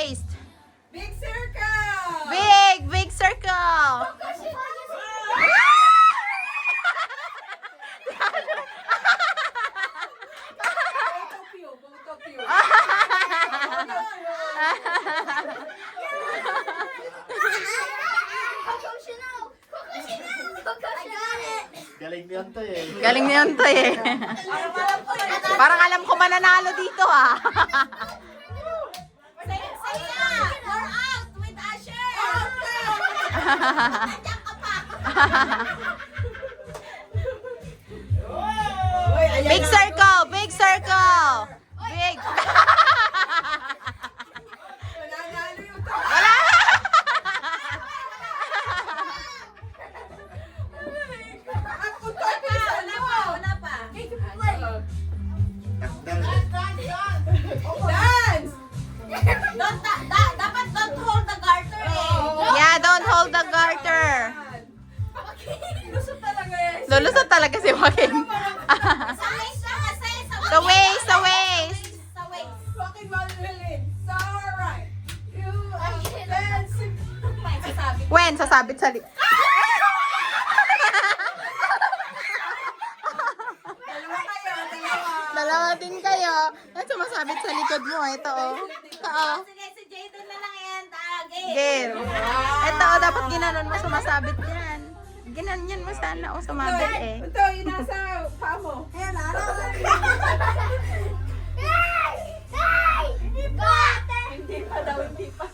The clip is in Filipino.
waist. Big circle! Big circle. Both of you, both of you. Galing niyan to eh. Galing niyan to eh. Parang alam ko mananalo dito ah. You're out with Asher! Nandiyan ka pa! Uy, ayan Big na. circle, big circle. Big. Nanalo yung Wala. At kung tayo pilisan mo. Wala pa. Dance! Dapat don't hold the garter eh. Yeah, don't hold the garter. Gusto talaga yan. Lulusot talaga si Joaquin. Sa waist lang kasi. Sa waist, sa waist. Sa waist. Fucking Madeline. It's alright. You are dancing. May sasabi. When, sasabit sa likod. Dalawa kayo, dalawa. Dalawa din kayo. Yan, sumasabit sa likod mo. Ito oh. Ito oh. Sige, si Jadon na lang yan. Tagay. Game. Ito oh, dapat ginanon mo, sumasabit yan. Ginanyan mo sana o sumabit eh. Ito, yun nasa paa mo. Ayan, ano? Hindi pa daw, hindi pa.